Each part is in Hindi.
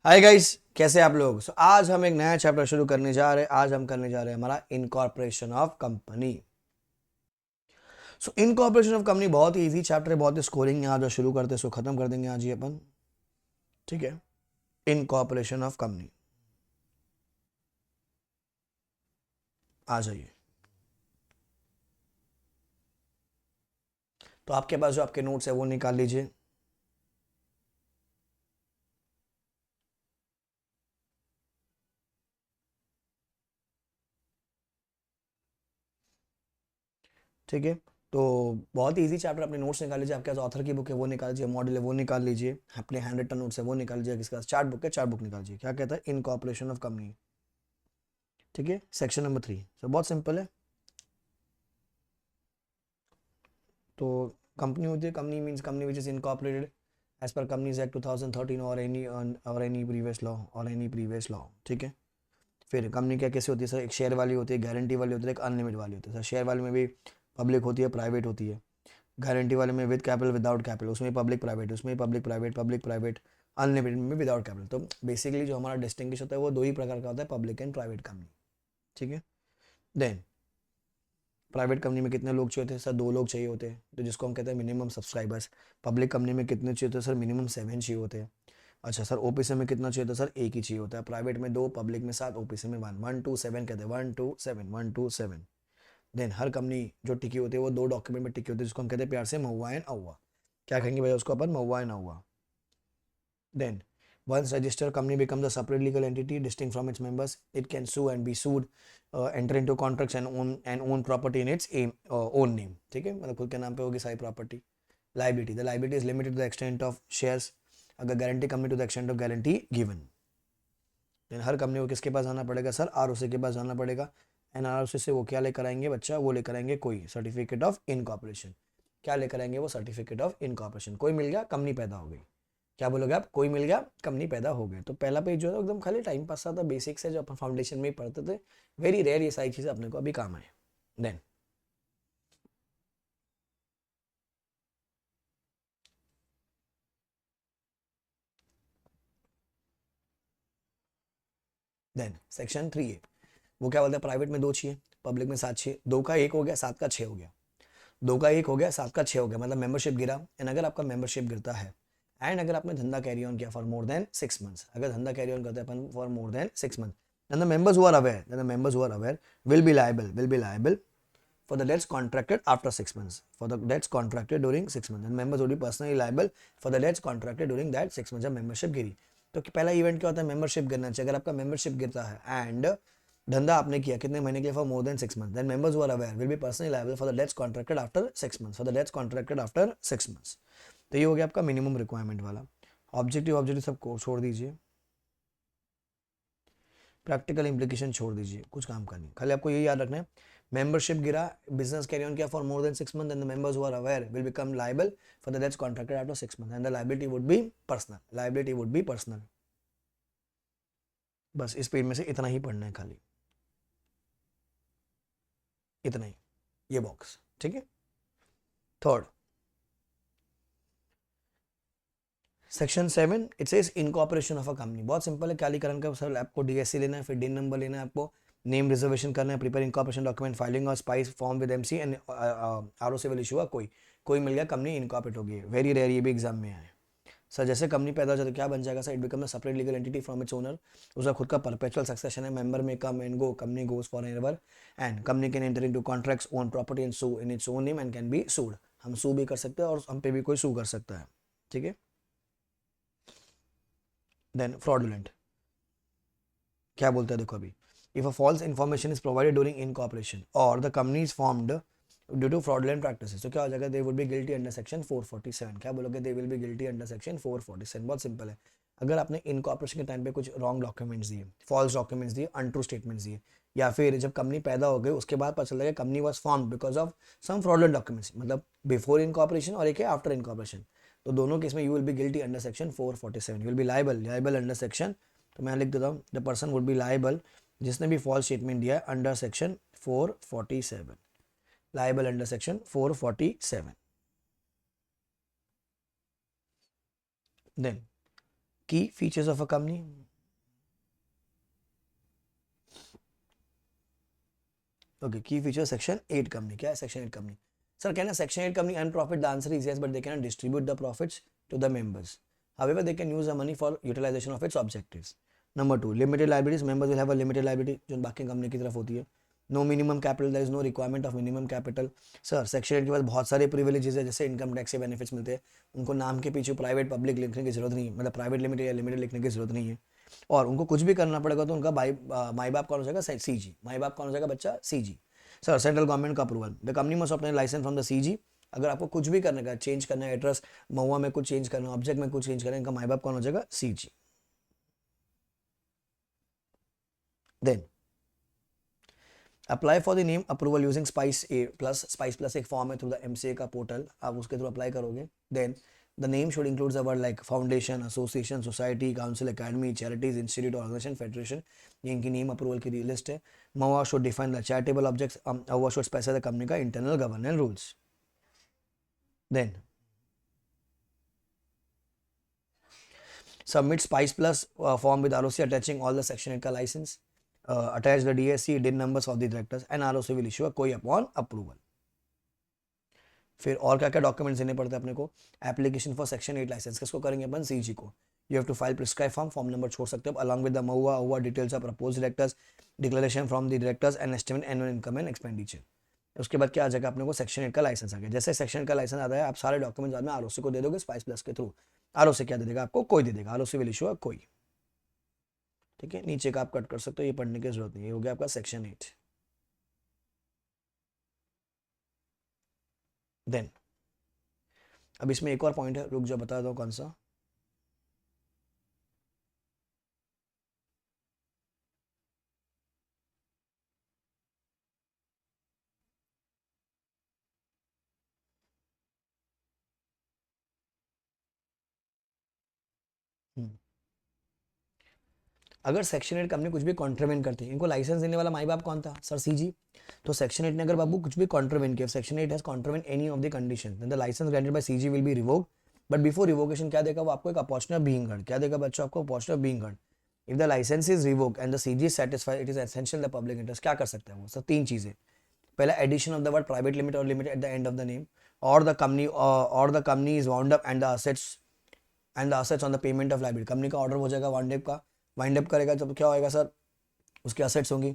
हाय गाइस, कैसे आप लोग। आज हम एक नया चैप्टर शुरू करने जा रहे हैं। आज हम करने जा रहे हैं हमारा incorporation of company. Incorporation of company बहुत ही इजी चैप्टर है, बहुत ही स्कोरिंग है। आज जो शुरू करते हैं इसको खत्म कर देंगे आज ही अपन। ठीक है, इनकॉर्पोरेशन ऑफ कंपनी आ जाइए। तो आपके पास जो आपके नोट्स है वो निकाल लीजिए। ठीक है, तो बहुत ही इजी चैप्टर। अपने नोट्स निकाल लीजिए। आपके पास ऑथर की बुक है वो निकाल लीजिए, मॉडल है वो निकाल लीजिए, अपने हैंड रिटन नोट्स है वो निकाल लीजिए, किसके पास चार्ट बुक है चार्ट बुक निकाल लीजिए। क्या कहता है, इनकॉर्पोरेशन ऑफ कंपनी। ठीक है, सेक्शन नंबर 3। बहुत सिंपल है। तो कंपनी होती है, company means company which is incorporated as per companies act 2013 और एनी प्रीवियस लॉ। ठीक है, फिर कंपनी क्या कैसे होती है सर, एक शेयर वाली होती है, गारंटी वाली होती है, एक अनलिमिटेड वाली होती है। सर शेयर वाले में भी पब्लिक होती है, प्राइवेट होती है। गारंटी वाले में विद कैपिटल विदाउट कैपिटल, उसमें पब्लिक प्राइवेट, उसमें पब्लिक प्राइवेट। अनलिमिटेड में विदाउट कैपिटल। तो बेसिकली जो हमारा डिस्टिंग्विश होता है वो दो ही प्रकार का होता है, पब्लिक एंड प्राइवेट कंपनी। ठीक है, देन प्राइवेट कंपनी में कितने लोग चाहिए होते हैं सर, 2 लोग चाहिए होते हैं, तो जिसको हम कहते हैं मिनिमम सब्सक्राइबर्स। पब्लिक कंपनी में कितने चाहिए होते हैं सर, मिनिमम 7 चाहिए होते हैं। अच्छा सर, ओपीसी में कितना चाहिए होता है सर, एक ही चाहिए होता है। प्राइवेट में 2, पब्लिक में 7, ओपीसी में 1, 1 2 7 कहते हैं, 1 2 7 देन हर कंपनी जो टिकी होती है वो 2 डॉक्यूमेंट में टिकी होती है, जिसको हम कहते हैं प्यार से महुआ एंड अहुआ। क्या कहेंगे भैया उसको अपन, MoA and AoA. Then, once registered company becomes a separate legal entity distinct from its members, it can sue and be sued, enter into contracts and own property in its own name. ठीक है, मतलब खुद के नाम पे होगी सारी property. Liability, the liability is limited to the extent of shares, अगर guarantee company to the extent of guarantee given. Then हर कंपनी को किसके पास जाना पड़ेगा सर, आरओसी के पास जाना पड़ेगा। एंड आरओसी से वो क्या लेकर आएंगे बच्चा, वो लेकर आएंगे कोई सर्टिफिकेट ऑफ इनकॉर्पोरेशन। क्या लेकर आएंगे वो, सर्टिफिकेट ऑफ इनकॉर्पोरेशन। कोई मिल गया, कंपनी पैदा हो गई। क्या बोलोगे आप, कोई मिल गया, कंपनी पैदा हो गई। तो पहला पेज जो है एकदम खाली टाइम पास था, बेसिक्स है जो अपन फाउंडेशन में ही पढ़ते थे। वेरी रेयर ये सारी चीजें अपने को अभी काम आए। देन देन सेक्शन 3 है, वो क्या बोलते हैं, प्राइवेट में 2 चाहिए, पब्लिक में 7 चाहिए। 2 का 1 हो गया, 7 का 6 हो गया। 2 का 1 हो गया, 7 का 6 हो गया, मतलब मेंबरशिप गिरा। एंड अगर आपका मेंबरशिप गिरता है, एंड अगर आपने धंधा कैरी ऑन किया फॉर मोर देन 6 मंथ्स, अगर धंधा कैरी ऑन करते हैं अपन for more than 6 month, then the members who are aware, will be liable for the debts contracted after 6 months, for the debts contracted during 6 months, and members will be personally liable for the debts contracted during that 6 months। जब मेंबरशिप गिरी, तो पहला इवेंट क्या होता है, मेंबरशिप गिरना चाहिए। अगर आपका मेंबरशिप गिरता है एंड धंधा आपने किया कितने महीने के लिए, for more than 6 months, then members who are aware will be personally liable for the debts contracted after 6 months, for the debts contracted after 6 months. तो ये हो गया आपका मिनिमम रिक्वायरमेंट वाला। ऑब्जेक्टिव सब छोड़ दीजिए, प्रैक्टिकल इंप्लीकेशन छोड़ दीजिए, कुछ काम का नहीं। खाली आपको ये याद रखना है, मेंबरशिप गिरा, बिजनेस कैरी ऑन किया for more than 6 month, and the members who are aware will become liable for the debts contracted after 6 month, and the liability would be personal, liability would be personal. बस इस पेज में से इतना ही पढ़ना है, खाली इतना ही, ये बॉक्स। ठीक है, third section 7, it says incorporation of a company. बहुत सिंपल है, कालीकरण का सर, आपको डीएससी लेना है, फिर डिन नंबर लेना है, आपको नेम रिजर्वेशन करना है, प्रिपेयर इनकॉर्पोरेशन डॉक्यूमेंट, फाइलिंग और spice form with MC and ROC will issue. कोई कोई मिल गया, कंपनी इनकॉर्पोरेट होगी। वेरी रेयर, ये भी एग्जाम में आए सर। जैसे कंपनी पैदा हो जाए तो क्या बन जाएगा sir, it become a separate legal entity from its owner. उसका खुद का परपेचुअल सक्सेशन है, मेंबर में come and go, company goes for ever, and company can enter into contracts, own property and sue in its own name and can be sued. हम सू भी कर सकते हैं और हम पे भी कोई सू कर सकता है। ठीक है, देन फ्रॉडुलेंट क्या बोलता है देखो अभी, if a false information is provided during incorporation और the company is formed due to fraudulent practices, तो क्या हो जाएगा, they would be guilty under section 447। क्या बोलोगे, they will be guilty under section 447। बहुत सिंपल है, अगर आपने इनकॉर्पोरेशन के टाइम पे कुछ रॉन्ग डॉक्यूमेंट्स दिए, फॉल्स डॉक्यूमेंट्स दिए, अनट्रू स्टेटमेंट्स दिए, या फिर जब कंपनी पैदा हो गई उसके बाद पता चला company was formed because of some fraudulent documents, मतलब बिफोर इनकॉर्पोरेशन और एक है आफ्टर इनकॉर्पोरेशन, तो दोनों केस में you will be guilty under section 447, you will be liable under section, तो मैं लिख देता हूँ, the person would be liable, जिसने भी फॉल्स स्टेटमेंट दिया है, under section 447, liable under section 447। Then key features of a company, okay, key feature section 8 company, क्या है सेक्शन 8 कंपनी? सर कहना section 8 company earn profit, the answer is yes, but they can distribute the profits to the members, however they can use the money for utilization of its objectives. Number 2, limited liabilities, members will have a limited liability जो बाकी कंपनी की तरफ होती है. No minimum capital, there is no requirement of minimum capital. Sir section 8 के पास बहुत सारे प्रिविलेजेस है, जैसे इनकम टैक्स के बेनिफिट्स मिलते हैं, उनको नाम के पीछे प्राइवेट पब्लिक लिखने की जरूरत नहीं है, मतलब प्राइवेट लिमिटेड या लिमिटेड लिखने की जरूरत नहीं है. और उनको कुछ भी करना पड़ेगा तो उनका माई बाप कौन हो जाएगा? सी जी. माई बाप कौन हो जाएगा? बच्चा C G. Sir central government का approval, the company must obtain licence from the C G. अगर आपको कुछ भी करने का, चेंज करना है एड्रेस, महुआ में कुछ चेंज करना, ऑब्जेक्ट में कुछ चेंज करना, इनका माई बाप कौन हो जाएगा? C G. Then apply for the name approval using spice a plus. Spice plus एक फॉर्म है थ्रू द एमसीए का पोर्टल, आप उसके थ्रू अप्लाई करोगे. Then the name should include the word like foundation, association, society, council, academy, charities, institute, organisation, federation. ये इनकी नेम अप्रूवल की लिस्ट है. MoA should define the charitable objects. MoA should specify the company का internal governance rules. Then submit spice plus form with ROC attaching all the section 8 का license, attach the DSC, DIN numbers of the directors and ROC will issue a कोई upon approval. फिर और क्या क्या डॉक्यूमेंट्स देने पड़ते हैं अपने को? एप्लीकेशन फॉर सेक्शन 8 लाइसेंस किसको करेंगे अपन? सीजी को. You have to file prescribe form number छोड़ सकते हो along with the MOA details of propose directors, declaration from the directors and estimate annual income and expenditure. उसके बाद क्या आ जाएगा अपने को? सेक्शन 8 का लाइसेंस आ गया. जैसे सेक्शन 8 का लाइसेंस आता है, आप सारे डॉक्यूमेंट्स बाद में आरओसी को दे दोगे स्पाइस प्लस के थ्रू. आरओसी क्या दे देगा आपको? कोई दे देगा. आरओसी विल इशू कोई. ठीक है, नीचे का आप कट कर सकते हो, ये पढ़ने की जरूरत नहीं है. हो गया आपका सेक्शन 8. देन अब इसमें एक और पॉइंट है, रुक जाओ बता दो कौन सा. अगर सेक्शन 8 कंपनी कुछ भी कॉन्ट्रीवेन करती है, इनको लाइसेंस देने वाला माई बाप कौन था? Sir CG. तो सेक्शन 8 ने अगर बाबू कुछ भी कॉन्ट्रीवेन किया, section 8 has contravene any of the condition, then the licence granted by C G will be revoked. But before revocation क्या देगा वो आपको? एक अपॉर्चुनिटी ऑफ बीइंग हर्ड. क्या देगा बच्चों आपको? Opportunity of being heard. If the licence is revoked and the C G is satisfied, it is essential the public interest. क्या कर सकते हैं वो? सर तीन चीजें. पहला, addition of the word private limited और limited at the end of the name, और the company is wound up and the assets on the payment of liability. Company का ऑर्डर हो जाएगा वाइंड अप का. वाइंड अप करेगा जब क्या होएगा सर? उसके असेट्स होंगी.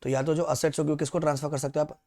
तो या तो जो असेट्स होगी किसको ट्रांसफर कर सकते हो आप?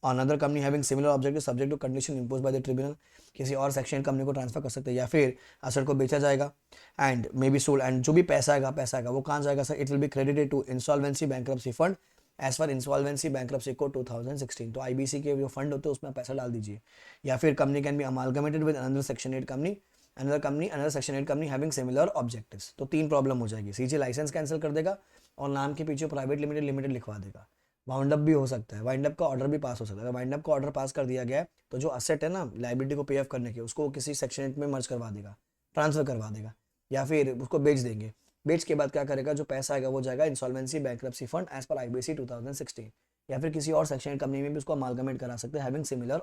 Another company having similar objective subject to condition impose by the tribunal. किसी और सेक्शन कंपनी को ट्रांसफर कर सकते हैं, या फिर असेट को बेचा जाएगा and may be sold, and जो भी पैसा आएगा वो कहाँ जाएगा sir? It will be credited to insolvency bankruptcy fund as per insolvency bankruptcy code 2016. तो आईबीसी के जो फंड होते हैं उसमें पैसा डाल दीजिए. या फिर company can be amalgamated with another section 8 company, another section 8 company having similar objectives. तो तीन प्रॉब्लम हो जाएगी. सीजी लाइसेंस कैंसिल कर देगा और नाम के पीछे प्राइवेट लिमिटेड लिखवा देगा. वाइंड अप भी हो सकता है, वाइंड अप का ऑर्डर भी पास हो सकता है. अगर वाइंड अप का ऑर्डर पास कर दिया गया तो जो असेट है ना लायबिलिटी को पे ऑफ करने के, उसको किसी सेक्शन 8 में मर्ज करवा देगा, ट्रांसफर करवा देगा, या फिर उसको बेच देंगे. बेच के बाद क्या करेगा? जो पैसा आएगा वो जाएगा insolvency bankruptcy fund as per IBC 2016, या फिर किसी और सेक्शन 8 कंपनी में भी उसको अमालगमेट करा सकते हैं हैविंग सिमिलर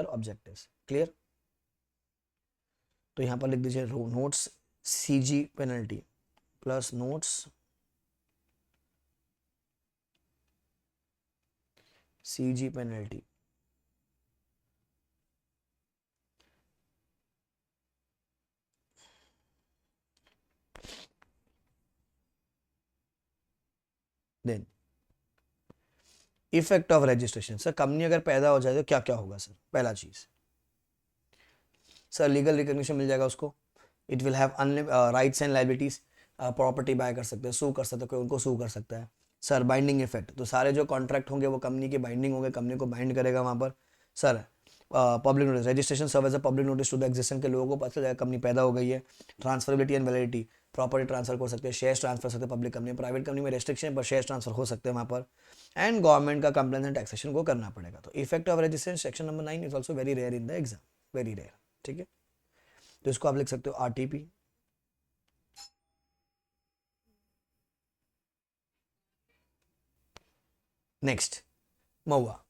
ऑब्जेक्टिव्स. क्लियर? तो यहाँ पर लिख दीजिए notes CG penalty plus notes CG penalty. Then effect of registration. Sir company अगर पैदा हो जाए तो क्या क्या होगा सर? पहला चीज सर लीगल रिकॉग्निशन मिल जाएगा उसको. It will have rights and liabilities. Property bye कर सकते हैं, सू कर सकते हैं, कोई उनको सू कर सकता है. सर बाइंडिंग इफेक्ट, तो सारे जो कॉन्ट्रैक्ट होंगे वो कंपनी के बाइंडिंग होंगे, कंपनी को बाइंड करेगा वहाँ पर. Sir public notice, registration serve as a public notice to the existent के लोगों को पता चल जाएगा कंपनी पैदा हो गई है. Transferability and validity, property transfer कर सकते हैं, शेयर ट्रांसफर सकते हैं. पब्लिक कंपनी, प्राइवेट कंपनी में रेस्ट्रिक्शन पर शेयर ट्रांसफर हो सकते हैं वहाँ पर. एंड गवर्नमेंट का कंप्लेंस एंड टैक्सेशन को करना पड़ेगा. तो effect of registration section number 9 is also very rare in the exam, very rare. ठीक है, तो इसको आप लिख सकते हो आरटीपी. नेक्स्ट महुआ.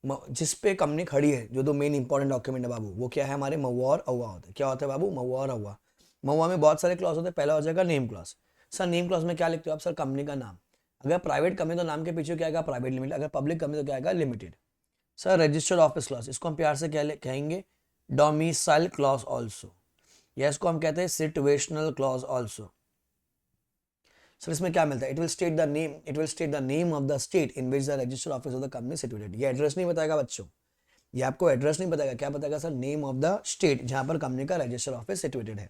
जिस पे कंपनी खड़ी है, जो दो मेन इंपॉर्टेंट डॉक्यूमेंट है बाबू, वो क्या है हमारे? महुआ और अहुआ होते हैं. क्या होता है बाबू? महुआ और अहुआ. महुआ में बहुत सारे क्लॉज होते हैं। पहला हो जाएगा name clause. Sir name clause में क्या लिखते हो आप? सर कंपनी का नाम। अगर प्राइवेट कंपनी तो नाम के पीछे क्या आएगा? Private limited. अगर पब्लिक कंपनी तो क्या आएगा? Limited. Sir registered office clause, इसको हम प्यार से क्या कहेंगे? डोमिसाइल क्लॉज ऑल्सो, या इसको हम कहते हैं सिचुएशनल क्लॉज ऑल्सो। सर इसमें क्या मिलता है? It will state the name of the state in which the registered office of the company situated. ये एड्रेस नहीं बताएगा बच्चों, ये आपको एड्रेस नहीं बताएगा, क्या बताएगा sir? Name of the state जहां पर कंपनी का रजिस्टर्ड ऑफिस सिचुएटेड है।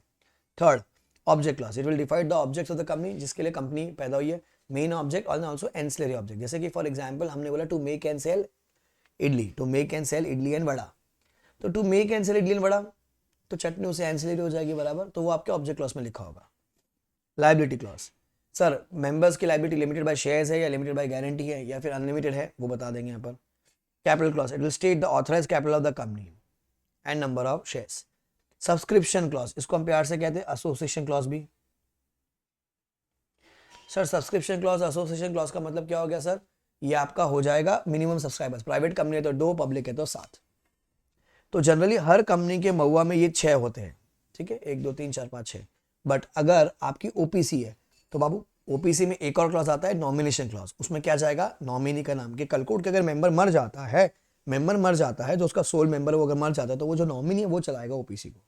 Third, object clause, it will define the objects of the company, जिसके लिए कंपनी पैदा हुई है। मेन ऑब्जेक्ट और ऑल्सो एंसिलरी ऑब्जेक्ट। जैसे कि फॉर एग्जांपल हमने बोला to make and sell idli, to make and sell idli and vada, तो to make and sell idli and vada, तो चटनी उसे एंसिलरी हो जाएगी बराबर, तो वो आपके ऑब्जेक्ट क्लॉज में लिखा होगा। लायबिलिटी क्लॉज, सर मेंबर्स की लायबिलिटी लिमिटेड बाय शेयर्स है या लिमिटेड बाय गारंटी है या फिर अनलिमिटेड है, वो बता देंगे यहाँ पर। Capital clause, it will state the authorised capital of the company and number of shares. Subscription clause, इसको हम प्यार से कहते हैं एसोसिएशन क्लॉज भी। Sir subscription clause association clause का मतलब क्या हो गया सर? ये आपका हो जाएगा मिनिमम सब्सक्राइबर्स। प्राइवेट कंपनी है तो 2, पब्लिक है तो 7। तो जनरली हर कंपनी के महुआ में ये 6 होते हैं, ठीक है, 1 2 3 4 5 6। बट अगर आपकी ओपीसी है तो बाबू ओपीसी में एक और क्लॉज आता है, नॉमिनेशन क्लॉज। उसमें क्या जाएगा? नॉमिनी का नाम, कि कल को उठ के अगर मेंबर मर जाता है जो उसका सोल मेंबर वो अगर मर जाता है तो वो जो नॉमिनी है वो चलाएगा ओपीसी को।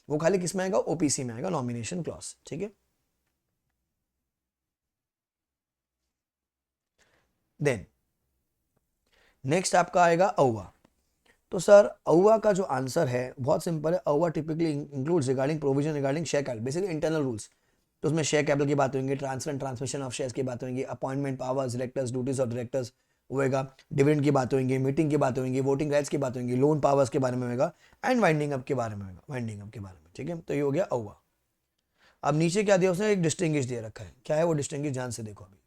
वो खाली किस में आएगा? ओपीसी में आएगा, नॉमिनेशन क्लॉज, ठीक है। देन नेक्स्ट आपका आएगा अहुआ। तो सर अहुआ का जो आंसर है बहुत सिंपल है। AoA typically includes regarding provision regarding share capital, basically internal rules. तो उसमें शेयर कैपिटल की बात होंगी, transfer and transmission of shares की बात होंगी, appointment powers, directors, duties of directors होएगा, डिविडेंड की बात होंगी, मीटिंग की बात होंगी, वोटिंग राइट्स की बात होंगी, लोन पावर्स के बारे में होगा, एंड वाइंडिंग अप के बारे में होगा, वाइंडिंग अप के बारे में, ठीक है। तो ये हो गया अहुआ। अब नीचे क्या दिया उसने? एक डिस्टिंग्विश दे रखा है। क्या है वो डिस्टिंग्विश? ध्यान से देखो अभी।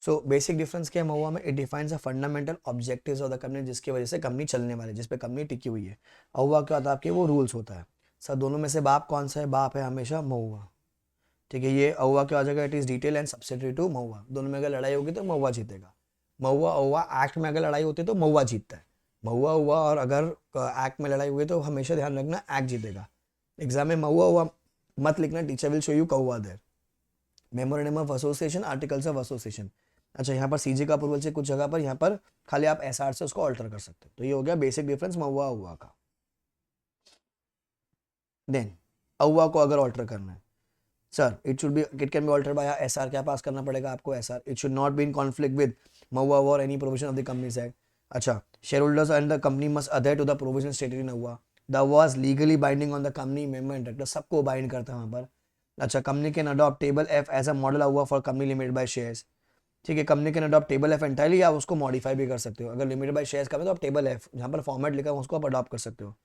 सो बेसिक डिफरेंस क्या है महुआ में? It defines the fundamental objectives of the company, जिसकी वजह से कंपनी चलने वाली है, जिस पे कंपनी टिकी हुई है। अहुआ क्या होता है आपके? वो रूल्स होता है। सर दोनों में से बाप कौन सा है? बाप है हमेशा महुआ, ठीक है। ये अहुआ क्या हो जाएगा? It is detail and subsidiary to MoA. दोनों में अगर लड़ाई होगी तो महुआ जीतेगा। महुआ अहुआ एक्ट में अगर लड़ाई होती है तो महुआ जीतता है। महुआ हुआ और अगर एक्ट में लड़ाई हुई तो हमेशा ध्यान रखना एक्ट जीतेगा। एग्जाम में महुआ हुआ मत लिखना, टीचर विल शो यू कहुआ there. Memorandum of association, articles of association. अच्छा यहाँ पर सीजी का अप्रूवल से कुछ जगह पर यहाँ पर खाली आप एसआर से उसको ऑल्टर कर सकते हो। तो ये हो गया बेसिक डिफरेंस महुआ हुआ का। देन अहुआ को अगर ऑल्टर करना है sir, it can be altered by SR. क्या पास करना पड़ेगा आपको? SR. It should not be in conflict with MoA और any provision of the companies act. अच्छा, share holders and the company must adhere to the provision stated in AoA. The was legally binding on the company member and director, सबको बाइंड करता है वहां पर। अच्छा, company can adopt table F as a model Ahua for company limited by shares, ठीक है। Company can adopt table F entirely, आप उसको मॉडिफाई भी कर सकते हो। अगर लिमिटेड बाय शेयर्स का तो आप टेबल एफ जहां पर फॉर्मेट लिखा है उसको आप अडॉप्ट कर सकते हो।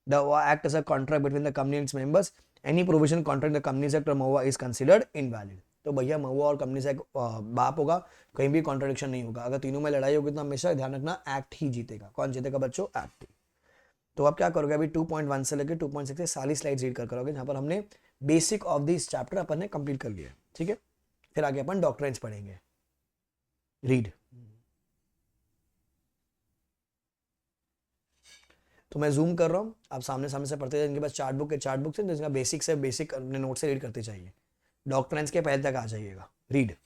The act as a contract between the company and its members. Any provision contract the Companies Act or MoHUA is considered invalid. तो भैया महुआ और कंपनी से बाप होगा, कहीं भी कॉन्ट्रडिक्शन नहीं होगा। अगर तीनों में लड़ाई होगी तो हमेशा ध्यान रखना एक्ट ही जीतेगा। कौन जीतेगा बच्चों? एक्ट ही। तो आप क्या करोगे? अभी 2.1 से लेकर 2.6 से सारी स्लाइड्स रीड कर करोगे, जहां पर हमने बेसिक ऑफ दिस चैप्टर अपन ने कंप्लीट कर लिया, ठीक है। फिर आगे अपन डॉक्ट्राइन्स पढ़ेंगे। रीड। तो मैं जूम कर रहा हूँ, आप सामने सामने से पढ़ते जाइए। इनके पास चार्ट बुक से जिसका बेसिक से बेसिक अपने नोट से रीड करते चाहिए। डॉक्ट्राइन्स के पहले तक आ जाइएगा। Read.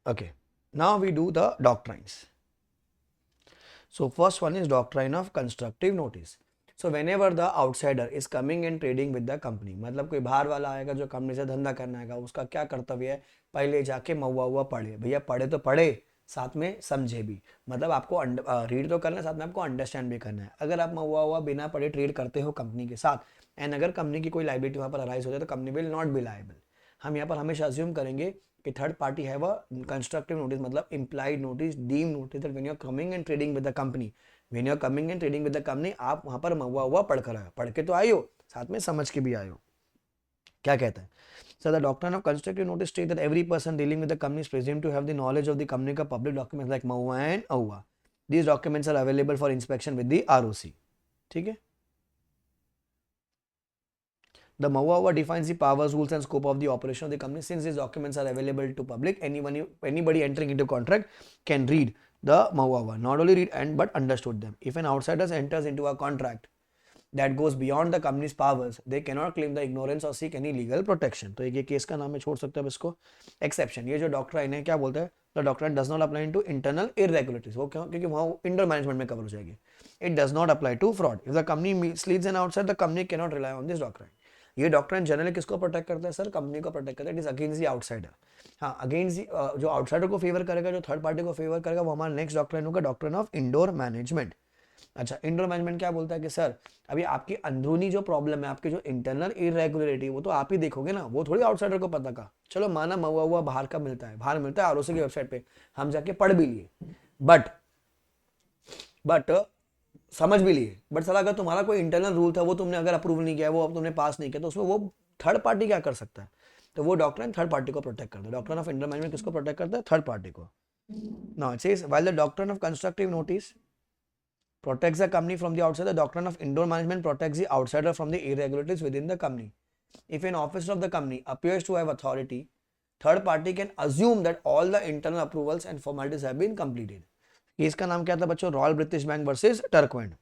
Okay, now we do the doctrines. So first one is doctrine of constructive notice. So whenever the outsider is coming and trading with the company, मतलब कोई बाहर वाला आएगा जो कंपनी से धंधा करना आएगा, उसका क्या कर्तव्य है, पहले जाके महुआ हुआ पढ़े, भैया पढ़े तो पढ़े, साथ में समझे भी, मतलब आपको रीड तो करना है, साथ में आपको अंडरस्टैंड भी करना है. अगर आप महुआ हुआ बिना पढ़े ट्रेड करते हो कंपनी के साथ, एंड अगर कंपनी की कोई लाइबिलिटी वहाँ पर अराइज हो जाए तो company will not be liable. हम यहाँ पर हमेशा अज्यूम करेंगे कि थर्ड पार्टी है वह कंस्ट्रक्टिव नोटिस, मतलब implied notice, deemed notice that when you are coming and trading with the company, when you are coming and trading with the company, आप वहां पर महुआ हुआ पढ़ कर आए, पढ़ के तो आए हो, साथ में समझ के भी आए हो. क्या कहता है? So the doctrine of constructive notice states that every person dealing with the company is presumed to have the knowledge of the company का public documents like MOA and AUA. These documents are available for inspection with the ROC. ठीक है? The MOA defines the powers, rules and scope of the operation of the company. Since these documents are available to public, anybody entering into contract can read the MOA. Not only read but understood them. If an outsider enters into a contract that goes beyond the company's powers, they cannot claim the ignorance or seek any legal protection. तो ये केस का नाम है, छोड़ सकते हैं इसको. एक्सेप्शन, ये जो डॉक्ट्राइन है क्या बोलता है? The doctrine does not apply to internal irregularities. वो क्यों? क्योंकि वहाँ इंटर मैनेजमेंट में कवर हो जाएगी. It does not apply to fraud. If the company misleads an outsider, the company cannot rely on this doctrine. ये डॉक्ट्राइन जनरली किसको प्रोटेक्ट करता है सर? कंपनी को प्रोटेक्ट करता है. It is against the outsider. हाँ, अगेंस्ट जो आउटसाइडर को फेवर करेगा, जो थर्ड पार्टी को फेवर करेगा, वो हमारा नेक्स्ट डॉक्ट्राइन होगा, डॉक्ट्राइन ऑफ इंडोर मैनेजमेंट. अच्छा, इंडोर मैनेजमेंट क्या बोलता है कि सर अभी आपकी अंदरूनी जो प्रॉब्लम है, आपकी जो इंटरनल इरेगुलरिटी, वो तो आप ही देखोगे ना, वो थोड़ी आउटसाइडर को पता का. चलो माना महुआ हुआ बाहर का मिलता है, बाहर मिलता है आरओसी की वेबसाइट पे, हम जाके पढ़ भी लिए, बट समझ भी लिए, बट सर अगर तुम्हारा कोई इंटरनल रूल था वो तुमने अगर अप्रूव नहीं किया, वो अब तुमने पास नहीं किया, तो उसमें वो थर्ड पार्टी क्या कर सकता है? तो वो डॉक्ट्राइन थर्ड पार्टी को प्रोटेक्ट करता है. डॉक्ट्राइन ऑफ इंडोर मैनेजमेंट किसको प्रोटेक्ट करता है? थर्ड पार्टी को. Now it says while the doctrine of constructive notice protects the company from the outside, the doctrine of indoor management protects the outsider from the irregularities within the company. If an officer of the company appears to have authority, third party can assume that all the internal approvals and formalities have been completed. इसका नाम क्या था बच्चों? Royal British Bank versus Turquand.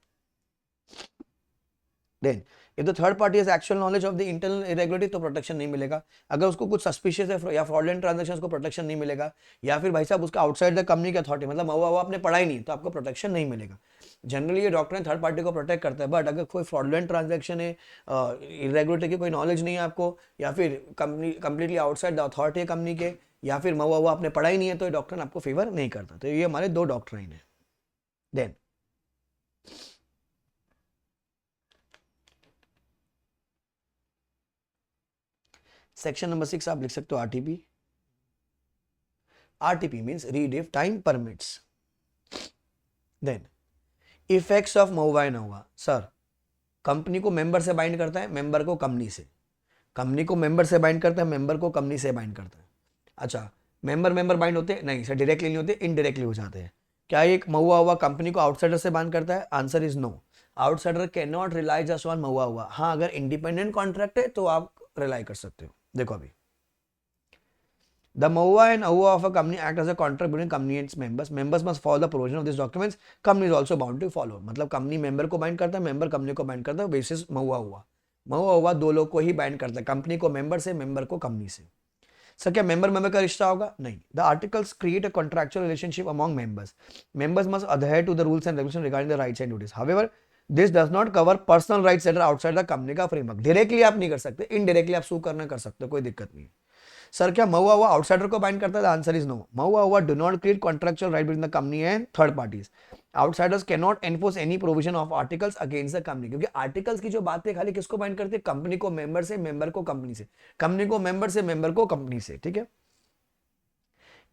Then, if the third party has actual knowledge of the internal irregularity, तो प्रोटेक्शन नहीं मिलेगा. अगर उसको कुछ सस्पिशियस है या फ्रॉडलेंट ट्रांजैक्शंस को प्रोटेक्शन नहीं मिलेगा, या फिर भाई साहब उसका आउटसाइड द कंपनी की अथॉरिटी, मतलब हुआ आपने पढ़ा ही नहीं, तो आपको प्रोटेक्शन नहीं मिलेगा. जनरली ये डॉक्ट्राइन थर्ड पार्टी को प्रोटेक्ट करता है. बट अगर कोई फ्रॉडलेंट ट्रांजैक्शन है, इरेगुलरिटी की कोई नॉलेज नहीं है आपको, या फिर company completely outside the authority है कंपनी के, या फिर हुआ आपने पढ़ा ही नहीं है, तो ये डॉक्ट्राइन आपको फेवर नहीं करता. तो ये हमारे दो डॉक्ट्राइन है. देन सेक्शन नंबर 6 आप लिख सकते हो RTP. RTP means read if time permits. Then effects of MOA and AOA. Sir company को मेंबर से बाइंड करता है, मेंबर को कंपनी से. कंपनी को मेंबर से बाइंड करता है, मेंबर को कंपनी से बाइंड करता है. अच्छा, मेंबर बाइंड होते हैं? नहीं सर, डायरेक्टली नहीं होते, इनडायरेक्टली हो जाते हैं. क्या एक महुआ हुआ कंपनी को आउटसाइडर से बाइंड करता है? Answer is no. Outsider can not rely just on MoA हुआ. हाँ, अगर इंडिपेंडेंट कॉन्ट्रैक्ट है तो आप रिलाई कर सकते हो. देखो अभी the MOA and AUA of a company act as a contract between company and its members. Members must follow the provision of these documents. Company is also bound to follow. मतलब कंपनी मेंबर को बाइंड करता है, मेंबर कंपनी को बाइंड करता है. बेसिस महुआ हुआ, महुआ हुआ दो लोग को ही बाइंड करता है, कंपनी को मेंबर से, मेंबर को कंपनी से. सर क्या मेंबर का रिश्ता होगा? नहीं. The articles create a contractual relationship among members. Members must adhere to the rules and regulation regarding the rights and duties. However this does not cover personal rights that are outside the company का फ्रेमवर्क. डायरेक्टली आप नहीं कर सकते, इनडायरेक्टली आप सू करना कर सकते हो, कोई दिक्कत नहीं. सर क्या महुआ हुआ आउटसाइडर को बाइंड करता है? Answer is no. महुआ हुआ do not create contractual right between the company and third parties. Outsiders can not enforce any provision of articles against the company. क्योंकि आर्टिकल्स की जो बातें खाली किसको बाइंड करती है? कंपनी को मेंबर से, मेंबर को कंपनी से, कंपनी को मेंबर से, मेंबर को कंपनी से. ठीक है.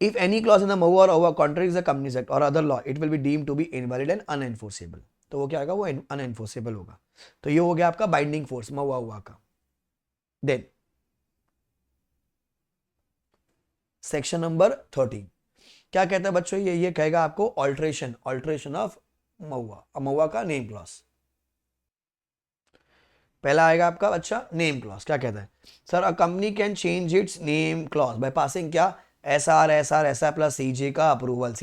If any clause in the MOA or AUA contradicts the Companies Act or other law, it will be deemed to be invalid and unenforceable. तो वो क्या आएगा? वो unenforceable होगा. तो ये हो गया आपका बाइंडिंग फोर्स महुआ हुआ का. देन सेक्शन नंबर 13 क्या कहता है बच्चों? ये कहेगा आपको ऑल्ट्रेशन ऑफ महुआ का नेम क्लॉज. पहला आएगा आपका बच्चा नेम क्लॉज. क्या कहता है sir? A company can change it's name clause by passing क्या? एसआर प्लस सीजे का अप्रूवल.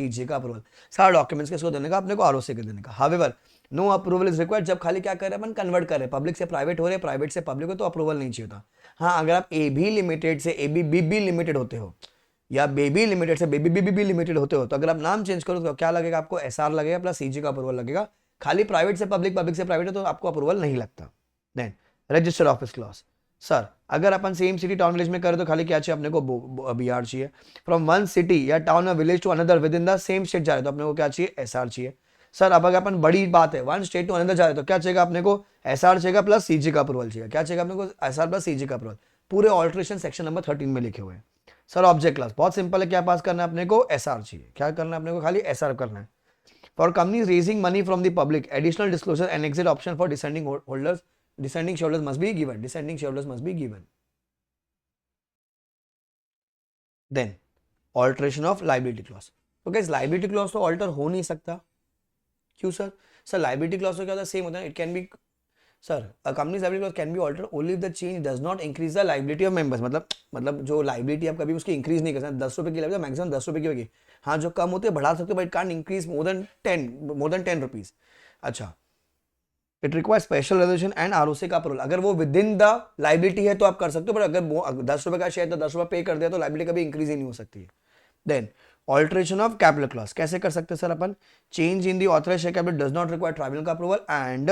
सारा डॉक्यूमेंट्स किसको देने का? अपने को आरओसी के देने का. However no approval is required. जब खाली क्या कर रहे हैं अपन? कन्वर्ट कर रहे हैं, पब्लिक से प्राइवेट हो रहे हैं, प्राइवेट से पब्लिक हो, तो अप्रूवल नहीं चाहिए होता. हाँ, अगर आप ए बी लिमिटेड से ए बी बी लिमिटेड होते हो, या बेबी लिमिटेड से बेबी बीबी लिमिटेड होते हो, तो अगर आप नाम चेंज करो तो क्या लगेगा आपको, एसआर लगेगा प्लस सीजी का अप्रूवल लगेगा। खाली प्राइवेट से पब्लिक, पब्लिक से प्राइवेट है तो आपको अप्रूवल नहीं लगता। Then registered office clause, sir अगर अपन सेम सिटी टाउन विलेज में करें तो खाली क्या चाहिए अपने को, बीआर चाहिए। फ्रॉम वन सिटी या टाउन और village to another within the same state जा रहे तो अपने को क्या चाहिए, एसआर चाहिए। सर अब अगर अपन बड़ी बात है वन स्टेट टू अनदर जा रहे तो क्या चाहिए अपने को, एसआर चाहिए प्लस सीजी का अप्रूवल चाहिए। क्या चाहिए अपने को, एसआर प्लस सीजी का अप्रूवल। पूरे ऑल्ट्रेशन सेक्शन नंबर 13 में लिखे हुए हैं। सर ऑब्जेक्ट क्लास बहुत सिंपल है, क्या पास करना है अपने को, एसआर चाहिए। क्या करना है अपने को, खाली एसआर करना है। For companies raising money from the public, additional disclosure and exit option for dissenting holders, dissenting shareholders must be given, dissenting shareholders must be given. Then alteration of liability clause, तो गाइस लाइबिलिटी क्लॉज तो ऑल्टर हो नहीं सकता। क्यों सर, सर लाइबिलिटी क्लॉज तो क्या होता है, सेम होता है, it can B, sir a companies liability clause can be altered only if the change does not increase the liability of members. मतलब जो लाइबिलिटी आप कभी उसकी इंक्रीज नहीं कर सकते, 10 रुपए की लाइबिलिटी मैक्सिमम 10 रुपए की होगी। हाँ जो कम होती है बढ़ा सकते हो, but it can't increase more than 10 rupees. अच्छा, it require special resolution and ROC का अप्रूवल। अगर वो विद इन द लाइबिलिटी है तो आप कर सकते हो, बट अगर 10 रुपए का शेयर तो 10 रुपए पे कर दिया तो लाइबिलिटी कभी इंक्रीज ही नहीं हो सकती है। Then alteration of capital clause कैसे कर सकते हैं सर अपन, change in the authorised share capital does not require tribunal का approval and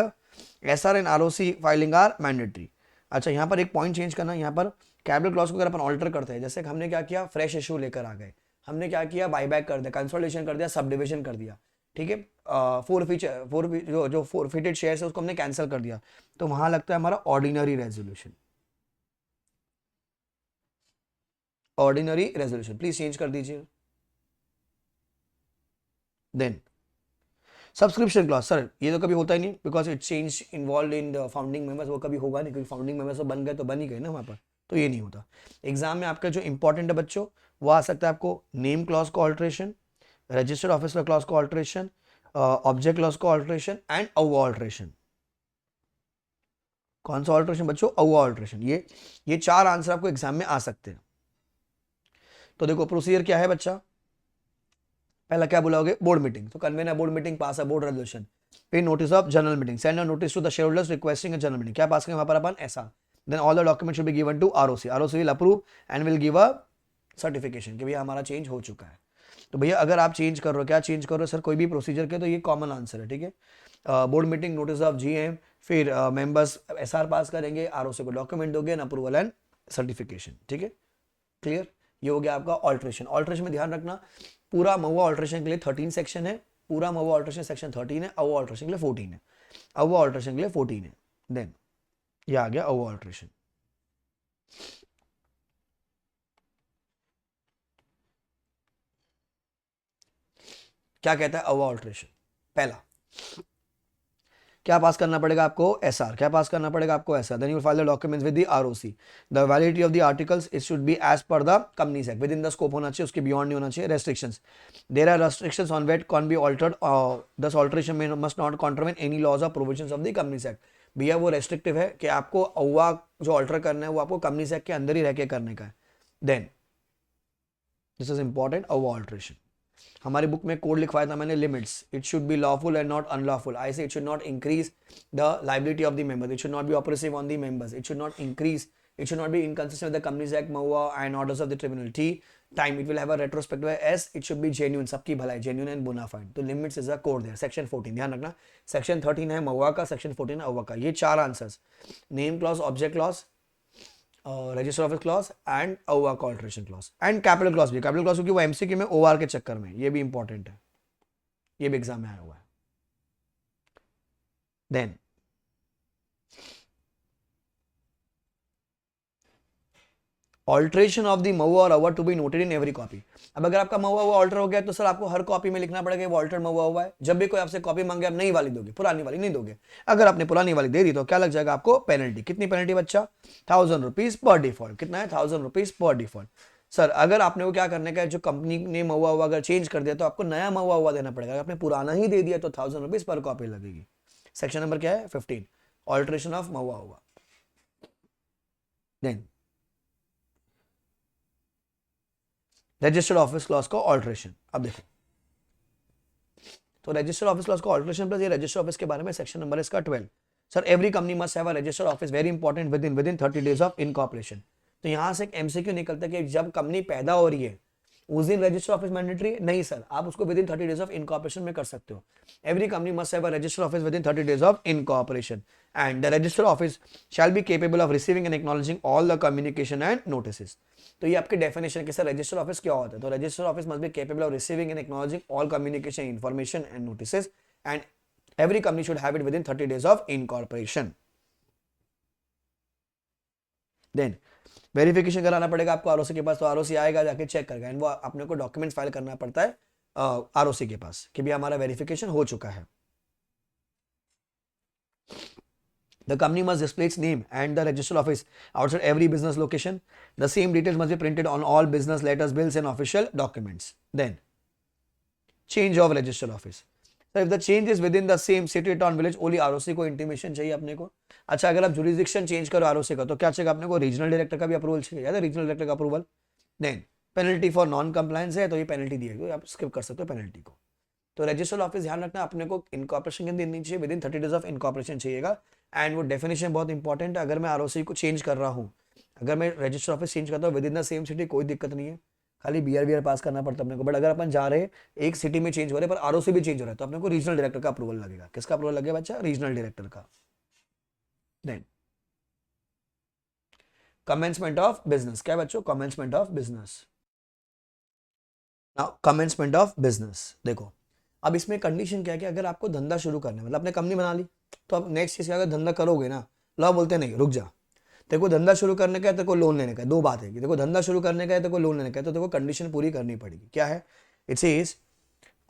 SR and ROC filing are mandatory. अच्छा यहाँ पर एक पॉइंट चेंज करना, यहाँ पर कैपिटल क्लॉज को अगर अपन ऑल्टर करते हैं, जैसे हमने क्या किया, फ्रेश इशू लेकर आ गए, हमने क्या किया, बाईबैक कर दिया, कंसोलिडेशन कर दिया, सब डिविजन कर दिया, ठीक है, जो फोरफिटेड शेयर है उसको हमने कैंसिल कर दिया, तो वहां लगता है हमारा ordinary resolution. Ordinary resolution please change कर दीजिए। देन सब्सक्रिप्शन क्लॉज, सर ये तो कभी होता ही नहीं because it change involve in the founding members, वो कभी होगा नहीं क्योंकि फाउंडिंग मेंबर्स तो बन गए तो बन ही गए ना वहां पर, तो ये नहीं होता। एग्जाम में आपका जो इंपॉर्टेंट है बच्चों वो आ सकता है आपको, नेम क्लॉज को ऑल्ट्रेशन, रजिस्टर्ड ऑफिसर क्लॉज को ऑल्ट्रेशन, ऑब्जेक्ट क्लॉज को ऑल्ट्रेशन एंड अवा ऑल्ट्रेशन। कौन सा ऑल्ट्रेशन बच्चों, अवा ऑल्ट्रेशन। ये 4 आंसर आपको एग्जाम में आ सकते हैं। तो देखो प्रोसीजर क्या है बच्चा, पहला क्या बुलाओगे, बोर्ड मीटिंग, तो convene a board meeting, pass a board resolution, फिर notice of general meeting, send a notice to the shareholders requesting a general meeting, क्या पास करेंगे वहां पर अपन, ऐसा। Then all the document should be given to ROC, ROC will approve and will give a certification कि भैया हमारा चेंज हो चुका है। तो भैया अगर आप चेंज कर रहे हो, क्या चेंज कर रहे हो सर, कोई भी प्रोसीजर के, तो ये कॉमन आंसर है, ठीक है। Board meeting, notice of GM, फिर मेंबर्स एसआर पास करेंगे, आरओसी को डॉक्यूमेंट दोगे, अप्रूवल एंड सर्टिफिकेशन, ठीक है, क्लियर। ये हो गया आपका ऑल्ट्रेशन। ऑल्ट्रेशन में ध्यान रखना पूरा महुआ ऑल्ट्रेशन के लिए 13 सेक्शन है, पूरा महुआ ऑल्ट्रेशन सेक्शन 13 है, अवा ऑल्ट्रेशन के लिए 14 है, अवा ऑल्ट्रेशन के लिए 14 है। देन ये आ गया अवा ऑल्ट्रेशन। क्या कहता है अवा ऑल्ट्रेशन, पहला क्या पास करना पड़ेगा आपको, एसआर, क्या पास करना पड़ेगा आपको, SR. Then you file the documents with the ROC, the validity of the articles it should be as per the companies act, within the scope होना चाहिए, उसके बियॉन्ड नहीं होना चाहिए। Restrictions, there are restrictions on what can be altered, this alteration में must not contravene any laws और provisions of the companies act. भैया वो रेस्ट्रिक्टिव है कि आपको अवा जो ऑल्टर करना है वो आपको कंपनीज एक्ट के अंदर ही रह के करने का है। Then this is important, AoA alteration. हमारी बुक में कोड लिखवाया था मैंने, limits, it should be lawful and not unlawful. I say it should not increase the liability of the members, it should not be oppressive on the members, it should not increase, it should not be inconsistent with the companies act, MoA and orders of the tribunal. टी time, it will have a retrospective S, it should be genuine, सबकी भलाई, जेन्युइन एंड बोनाफाइड। तो limits is a code there. Section 14 ध्यान रखना, सेक्शन 13 है महुआ का, सेक्शन 14 है अवा का। ये 4 answers, name clause, object clause, register office clause and अवा का alteration clause and capital clause भी। कैपिटल क्लॉज क्योंकि वो एमसीक्यू में ओआर के चक्कर में, ये भी इंपॉर्टेंट है, ये भी एग्जाम में आया हुआ है। Then alteration of the MOA और AOA to be noted in every copy. अब अगर आपका महुआ हुआ ऑल्टर हो गया तो सर आपको हर कॉपी में लिखना पड़ेगा वो ऑल्टर महुआ हुआ है। जब भी कोई आपसे कॉपी मांगे आप नई वाली दोगे, पुरानी वाली नहीं दोगे। अगर आपने पुरानी वाली दे दी तो क्या लग जाएगा आपको, पेनल्टी। कितनी पेनल्टी बच्चा, 1000 रुपीज पर डिफॉल्ट। कितना है, 1000 रुपीज पर डिफॉल्ट। सर अगर आपने वो क्या करने का है, जो कंपनी ने महुआ हुआ अगर चेंज कर दिया तो आपको नया महुआ हुआ देना पड़ेगा। अगर आपने पुराना ही दे दिया तो 1000 रुपीज पर कॉपी लगेगी। सेक्शन नंबर क्या है, 15, ऑल्ट्रेशन ऑफ महुआ हुआ। देन रजिस्टर्ड ऑफिस क्लॉज का ऑल्ट्रेशन। अब देखो तो रजिस्टर्ड ऑफिस क्लॉज का ऑल्ट्रेशन प्लस ये रजिस्टर्ड ऑफिस के बारे में सेक्शन नंबर इसका 12। Sir every company must have a registered office, very important, with in 30 days of incorporation. तो यहां से एक एमसीक्यू निकलता है कि जब कंपनी पैदा हो रही है उस दिन रजिस्टर ऑफिस मैंडेटरी नहीं सर, आप उसको with in 30 days of incorporation में कर सकते हो. Every company must have a resistor office with in 30 days of incorporation and the register office shall be capable of receiving end acknowledging all the communication and notice. तो ये आपके डेफिनेशन के सर रजिस्टर ऑफिस क्या होता है. तो register office must be capable of receiving end acknowledging all communication information and notice and every company should have it within 30 days of incorporation. Then verification कराना पड़ेगा आपको आरओसी के पास. तो आरओसी आएगा, जाके चेक करेगा एंड वो अपने को डॉक्यूमेंट्स फाइल करना पड़ता है आरओसी के पास कि भी हमारा वेरिफिकेशन हो चुका है. The company must display its name and the registered office outside every business location. The same details must be printed on all business letters, bills and official documents. Then change of registered office. So if the change is within the same city, town, village, only ROC को इंटीमेशन चाहिए अपने को. अच्छा, अगर आप जुरिस्डिक्शन चेंज करो आरओसी का तो क्या चाहिए अपने को, रीजनल डायरेक्टर का भी अप्रूवल चाहिए. याद है रीजनल डायरेक्टर का approval. Then penalty for non compliance है तो ये पेनल्टी दी है, आप स्किप कर सकते हो पेनल्टी को. तो रजिस्टर्ड ऑफिस ध्यान रखना अपने को इनकॉर्पोरेशन के अंदर नहीं चाहिए, with in 30 days of incorporation चाहिएगा. एंड वो डेफिनेशन बहुत इंपॉर्टेंट है. अगर मैं आरओसी को चेंज कर रहा हूँ, अगर मैं रजिस्टर्ड ऑफिस चेंज करता हूँ with in the same city, कोई दिक्कत नहीं है, खाली बीआर पास करना पड़ता है अपने को. बट अगर अपन जा रहे हैं एक सिटी में चेंज हो रहे हैं पर आरओसी भी चेंज हो रहा है तो अपने को रीजनल डायरेक्टर का अप्रूवल लगेगा. किसका अप्रूवल लगेगा बच्चा, रीजनल डायरेक्टर का. Then commencement of business. क्या बच्चों, commencement of business. Now commencement of business देखो, अब इसमें कंडीशन क्या है कि अगर आपको धंधा शुरू करना है, मतलब आपने कंपनी बना ली, तो अब नेक्स्ट चीज अगर धंधा करोगे ना, लॉ बोलते नहीं रुक जा, तेरे को धंधा शुरू करने का है, तेरे को लोन लेने का है. दो बात है कि देखो धंधा शुरू करने का है, तेरे को लोन लेने का है, तो तेरे को कंडीशन पूरी करनी पड़ेगी. क्या है, it says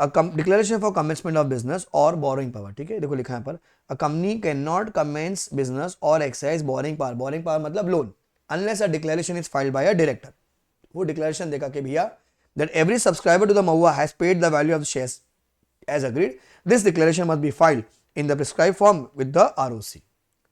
declaration for commencement of business और बोरोइंग पावर. ठीक है, देखो लिखा है पर a company can not commence business और exercise borrowing power. Borrowing power मतलब loan, unless a declaration is filed by a director. वो डिक्लेरेशन देखा कि भैया that every subscriber to the MOUA has paid the value of the shares as agreed. This declaration must be filed in the prescribed form with the ROC.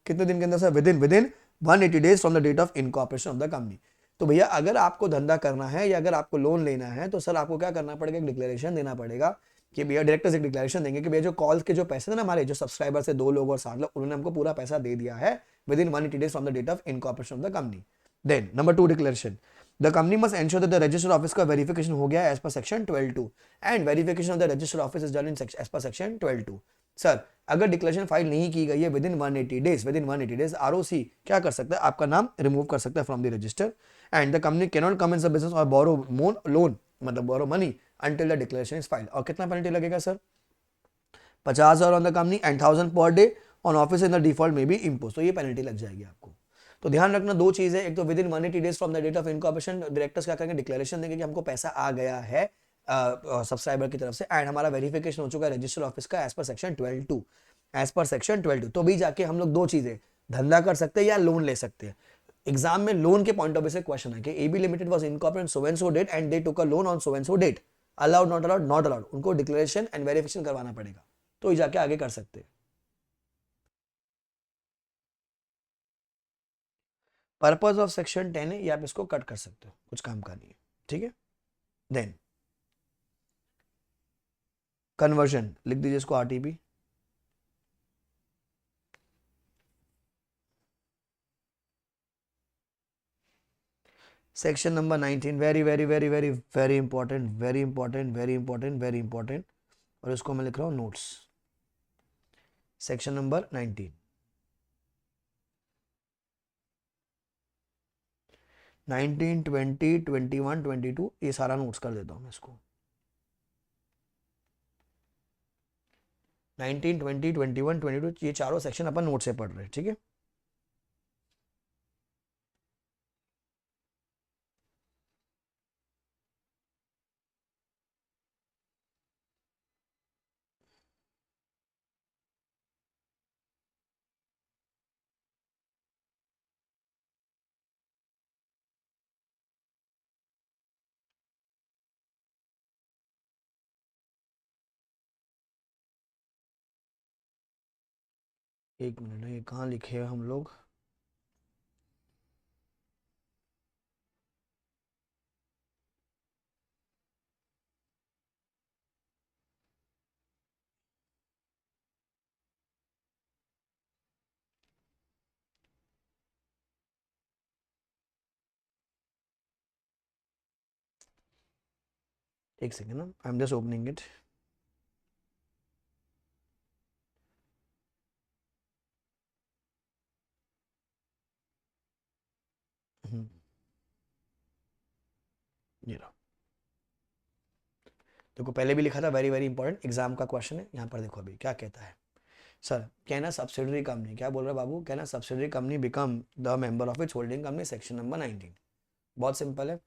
कितने दिन के अंदर sir, within 180 days from the date of incorporation of the company. तो भैया अगर आपको धंधा करना है या अगर आपको लोन लेना है तो सर आपको क्या करना पड़ेगा, एक डिक्लेरेशन देना पड़ेगा कि भैया डायरेक्टर्स एक डिक्लेरेशन देंगे कि भैया जो कॉल के जो पैसे थे ना हमारे, जो सब्सक्राइबर से 2 लोग और 7 लोग, उन्होंने हमको पूरा पैसा दे दिया है within 180 days from the date of incorporation of the company. Then number 2 declaration, the company must ensure that the registered office का वेरिफिकेशन हो गया as per section 12(2) and verification of the registered office is done in as per section 12(2). Sir अगर डिक्लेरेशन फाइल नहीं की गई है विद इन 180 डेज आरओसी क्या कर सकता है, आपका नाम रिमूव कर सकता है from the register. And the company can not commence the business or borrow loan मतलब borrow money until the declaration is filed. और कितना पेनल्टी लगेगा sir, 50,000 on the company and 1,000 per day on office in the default में भी इम्पोज. तो ये पेनल्टी लग जाएगी आपको. तो ध्यान रखना दो चीजें, एक तो within 180 days from the date of incorporation directors क्या करेंगे, डिक्लेरेशन देंगे कि हमको पैसा आ गया है सब्सक्राइबर की तरफ से एंड हमारा वेरिफिकेशन हो चुका है रजिस्टर ऑफिस का as per section 12(2). As per section 12(2) तो भी जाके हम लोग दो चीजें धंधा कर सकते हैं या लोन ले सकते हैं. एग्जाम में लोन के पॉइंट ऑफ व्यू से क्वेश्चन है कि AB limited was incorporated so and so date and they took a loan on so and so date. Allowed not allowed, not allowed, उनको डिक्लेरेशन एंड वेरिफिकेशन करवाना पड़ेगा तो ही जाके आगे कर सकते हैं. पर्पज ऑफ सेक्शन 10 है, ये आप इसको कट कर सकते हो, कुछ काम का नहीं है. ठीक है. देन कन्वर्जन लिख दीजिए इसको RTP. Section number 19 very very very very very important, very important, very important, very important. और इसको मैं लिख रहा हूं नोट्स. सेक्शन नंबर 19, 19, 20, 21, 22 ये सारा नोट्स कर देता हूं मैं इसको. 19, 20, 21, 22 ये चारों सेक्शन अपन नोट से पढ़ रहे हैं. ठीक है. एक मिनट, ये कहाँ लिखे हैं हम लोग. एक सेकेंड ना, I am just opening it. ये रहा, देखो पहले भी लिखा था, वेरी वेरी इंपॉर्टेंट एग्जाम का क्वेश्चन है। यहाँ पर देखो अभी क्या कहता है sir, can a subsidiary company, क्या बोल रहा है बाबू, can a subsidiary company become the member of its holding company, section number 19। बहुत सिंपल है,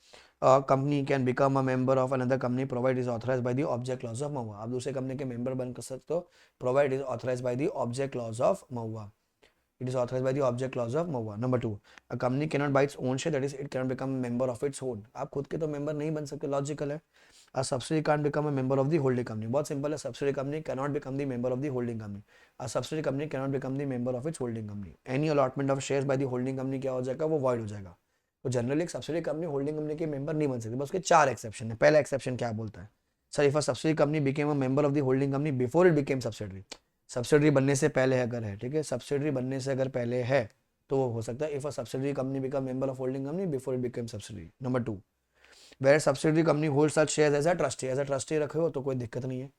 company can become a member of another company provide is authorise by the object clause of MOA. आप दूसरे कंपनी के मेंबर बन कर सकते हो, provide is authorise by the object clause of MOA, it is authorized by the object clause of MoHUA. Number 2, a company cannot buy its own share, that is it cannot become a member of its own। आप खुद के तो मेंबर नहीं बन सकते, लॉजिकल है। A subsidiary can't become a member of the holding company, बहुत सिंपल है, subsidiary company cannot become the member of the holding company, a subsidiary company cannot become the member of its holding company। any allotment of shares by the holding company क्या हो जाएगा, वो void हो जाएगा। तो जनरली एक सब्सिडी कंपनी होल्डिंग कंपनी के मेंबर नहीं बन सकती, बस उसके 4 एक्सेप्शन है। पहला एक्सेप्शन क्या बोलता है sir, if a subsidy company became a member of the holding company before it became subsidiary, subsidiary बनने से पहले अगर है, ठीक है, सब्सिडरी बनने से अगर पहले है तो वो हो सकता है if a subsidiary company become member of holding company before it became subsidiary. Number 2, where subsidiary company hold such shares as a trustee रखे हो तो कोई दिक्कत नहीं है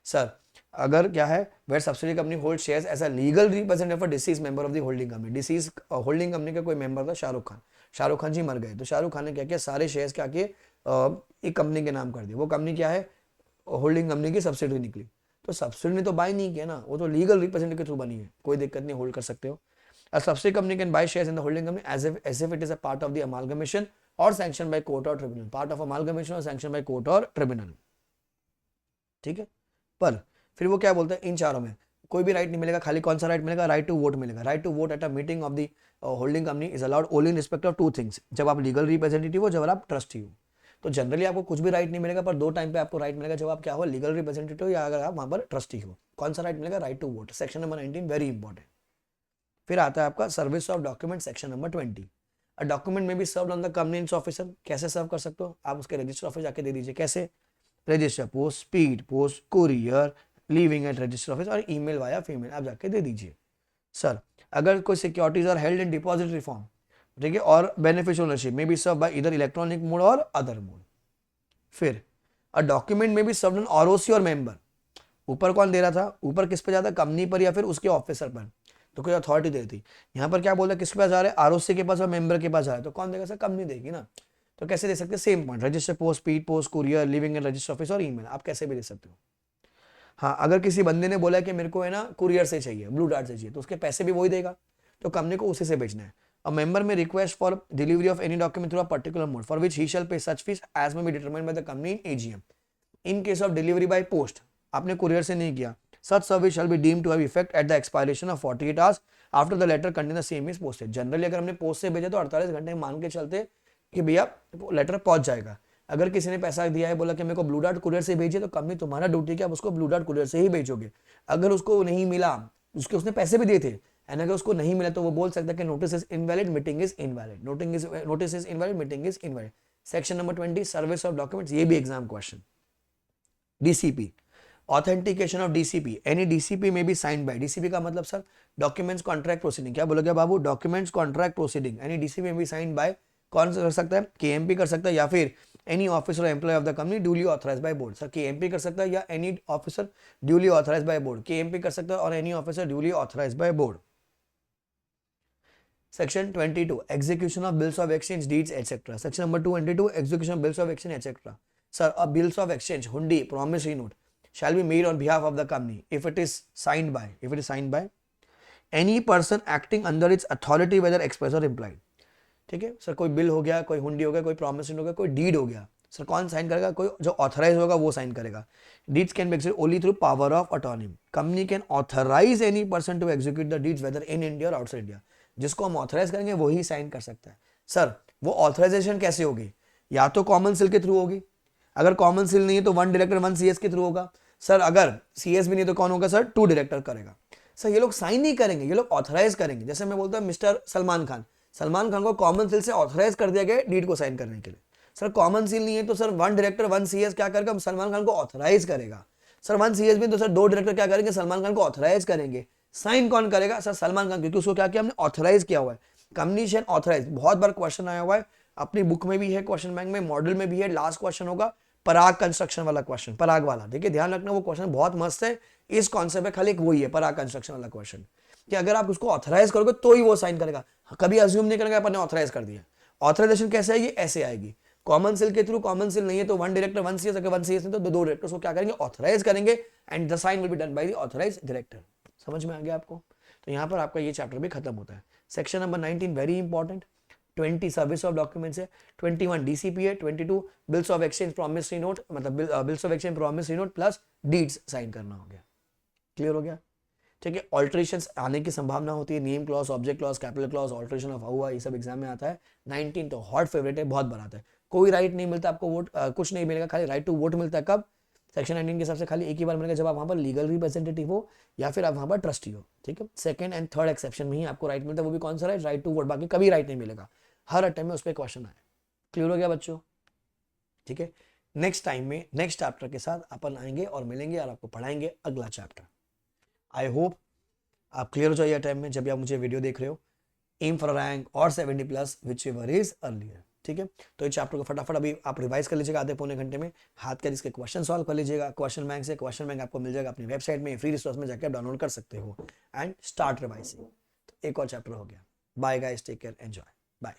सर। अगर क्या है, where subsidiary company hold shares as a legal representative of deceased member of the holding company, deceased holding company का कोई मेंबर था शाहरुख खान, शाहरुख खान जी मर गए, तो शाहरुख खान ने क्या किया, सारे शेयर्स क्या किए, एक कंपनी के नाम कर दिए। वो कंपनी क्या है, होल्डिंग कंपनी की सब्सिडरी निकली, तो सब्सिडी ने तो बाय नहीं किया ना, वो तो लीगल रिप्रेजेंटेटिव के थ्रू बनी है, कोई दिक्कत नहीं, होल्ड कर सकते हो। A subsidiary company can buy shares in the holding company as if it is a part of the amalgamation or sanctioned by court or tribunal, part of amalgamation or sanctioned by court or tribunal, ठीक है। पर फिर वो क्या बोलता है, इन चारों में कोई भी राइट नहीं मिलेगा, खाली कौन सा राइट मिलेगा, राइट टू वोट मिलेगा। Right to vote at a meeting of the holding company is allowed only in respect of 2 things, जब आप लीगल रिप्रेजेंटेटिव हो, जब आप ट्रस्टी हो। तो जनरली आपको कुछ भी राइट नहीं मिलेगा, पर 2 टाइम पे आपको राइट मिलेगा, जब आप क्या हो, लीगल रिप्रेजेंटेटिव या अगर आप वहां पर ट्रस्टी हो। कौन सा राइट मिलेगा, right to vote, section number 19, very important. फिर आता है आपका service of document, section number 20। A document में भी serve on the convenience officer, कैसे सर्व कर सकते हो आप, उसके रजिस्टर ऑफिस जाके दे दीजिए। कैसे, register post, speed post, courier, leaving at register office, और ईमेल वाया फीमेल आप जाके दे दीजिए। सर अगर कोई securities are held in depository form, ठीक है, और बेनिफिशियल ओनरशिप में भी serve by either electronic mode or other mode. फिर अ डॉक्यूमेंट में भी सर्व ऑन आरओसी और मेंबर, ऊपर कौन दे रहा था, ऊपर किस पे जाता, कंपनी पर या फिर उसके ऑफिसर पर, तो कोई अथॉरिटी देती। यहाँ पर क्या बोल रहा है, किसके पास जा रहा है, आरओसी के पास और मेंबर के पास जा रहा है, तो कौन देगा सर, कंपनी देगी ना। तो कैसे दे सकते हैं, same point, register post, speed post, courier, living in register office और ईमेल, आप कैसे भी दे सकते हो। हाँ, अगर किसी बंदे ने बोला कि मेरे को है ना कुरियर से चाहिए, ब्लू डार्ट से चाहिए, तो उसके पैसे भी वही देगा, तो कंपनी को उसी से बेचना है। A member may request for delivery of any document through a particular mode for which he shall pay such fees as may be determined by the company in AGM. In case of delivery by post, आपने कुरियर से नहीं किया, such service shall be deemed to have effect at the expiration of 48 hours after the letter contain the same is posted। Generally अगर हमने पोस्ट से भेजा तो 48 घंटे मान के चलते कि भैया लेटर पहुंच जाएगा। अगर किसी ने पैसा दिया है, बोला कि मेरे को ब्लू डार्ट कुरियर से भेजिए, तो कंपनी तुम्हारा ड्यूटी क्या, आप उसको ब्लू डार्ट कुरियर से ही भेजोगे। अगर उसको नहीं मिला, उसने पैसे भी दिए थे, एंड अगर उसको नहीं मिला तो वो बोल सकता है कि notice is invalid, meeting is invalid, notice is invalid, meeting is invalid. Section number 20, service of documents, ये भी exam question. DCP, authentication of DCP, any DCP may be sign by, DCP का मतलब सर डॉक्यूमेंट्स कॉन्ट्रैक्ट प्रोसीडिंग, क्या बोलोगे बाबू, documents contract proceeding, any DCP may be sign by, कौन कर सकता है, केएमपी कर सकता है, या फिर any officer employ of the company duly authorised by board. Sir KMP कर सकता है या any officer duly authorised by board, KMP कर सकता है और any officer duly authorised by board. Section 22, execution of bills of exchange, deeds etcetera, section number 22, execution of bills of exchange etcetera. Sir a bills of exchange, hundi, promissory note shall be made on behalf of the company if it is signed by any person acting under its authority whether express or implied। ठीक है सर, कोई बिल हो गया, कोई हुंडी हो गया, कोई प्रॉमिसरी हो गया, कोई डीड हो गया, सर कौन साइन करेगा, कोई जो ऑथराइज होगा वो साइन करेगा। Deeds can be executed only through power of attorney, company can authorize any person to execute the deeds whether in India or outside India, जिसको हम ऑथराइज करेंगे वही साइन कर सकता है। सर वो ऑथराइजेशन कैसे होगी, या तो कॉमन सील के थ्रू होगी, अगर कॉमन सील नहीं है तो 1 डायरेक्टर 1 सीएस के थ्रू होगा। सर अगर सीएस भी नहीं तो कौन होगा सर, 2 डायरेक्टर करेगा। सर ये लोग साइन नहीं करेंगे, ये लोग ऑथराइज करेंगे। जैसे मैं बोलता हूँ मिस्टर सलमान खान, सलमान खान को कॉमन सील से ऑथराइज कर दिया गया डीड को साइन करने के लिए। सर कॉमन सील नहीं है तो सर 1 डायरेक्टर 1 सीएस क्या करेगा, सलमान खान को ऑथराइज करेगा। सर 1 सीएस भी तो सर 2 डायरेक्टर क्या करेंगे, सलमान खान को ऑथराइज करेंगे। साइन कौन करेगा, सर सलमान खान, क्योंकि उसको क्या किया हमने, ऑथराइज किया हुआ है। कंपनी ऑथराइज, बहुत बार क्वेश्चन आया हुआ है, अपनी बुक में भी है, क्वेश्चन बैंक में, मॉडल में भी है, लास्ट क्वेश्चन होगा पराग कंस्ट्रक्शन वाला क्वेश्चन, पराग वाला, देखिए ध्यान रखना वो क्वेश्चन बहुत मस्त है, इस कॉन्सेप्ट में खाली एक वही है पराग कंस्ट्रक्शन वाला क्वेश्चन, कि अगर आप उसको ऑथराइज करोगे तो ही वो साइन करेगा, कभी अज्यूम नहीं करेगा अपन ने ऑथराइज कर दिया। ऑथराइजेशन कैसे आएगी, ऐसे आएगी, कॉमन सेल के थ्रू, कॉमन सेल नहीं है तो वन डायरेक्टर वन सीएस, अगर वन सीएस नहीं तो दो डायरेक्टर्स को क्या करेंगे, ऑथराइज करेंगे, and the sign will be done by the authorize director. समझ में आ गया आपको? तो यहां पर आपका ये चैप्टर भी खत्म होता है। Section number 19 very important, 20 service of documents है, 21 डीसीपी है, 22 bills of exchange promissory note, मतलब bills of exchange promissory note plus deeds sign करना हो गया। क्लियर हो गया? ठीक है, ऑल्ट्रेशंस आने की संभावना होती है, name clause, object clause, capital clause, alteration of हुआ, ये सब एग्जाम में आता है। 19 तो हॉट फेवरेट है, बहुत बार आता है। कोई राइट नहीं मिलता आपको वोट, कुछ नहीं मिलेगा, खाली राइट टू वोट मिलता है कब, सेक्शन 19 के हिसाब से खाली एक ही बार मिलेगा, जब आप वहां पर लीगल रिप्रेजेंटेटिव हो या फिर आप वहां पर ट्रस्टी हो। ठीक है, सेकंड एंड थर्ड एक्सेप्शन में ही आपको राइट मिलता है, वो भी कौन सा राइट टू वोट, बाकी कभी राइट नहीं मिलेगा, हर अटेम्प्ट में उस पर क्वेश्चन आए। क्लियर हो गया बच्चों? ठीक है, नेक्स्ट टाइम में नेक्स्ट चैप्टर के साथ अपन आएंगे और मिलेंगे और आपको पढ़ाएंगे अगला चैप्टर। आई होप आप क्लियर हो जाइए टाइम में जब भी आप मुझे वीडियो देख रहे हो। एम फॉर रैंक और 70+ विच एवर इज अर्लियर। ठीक है, तो इस चैप्टर को फटाफट अभी आप रिवाइज कर लीजिएगा आधे पौने घंटे में, हाथ कर इसके क्वेश्चन सॉल्व कर लीजिएगा क्वेश्चन बैंक से। क्वेश्चन बैंक आपको मिल जाएगा अपनी वेबसाइट में, फ्री रिसोर्स में जाकर डाउनलोड कर सकते हो, एंड स्टार्ट रिवाइजिंग। तो एक और चैप्टर हो गया। Bye guys, take care, enjoy, bye.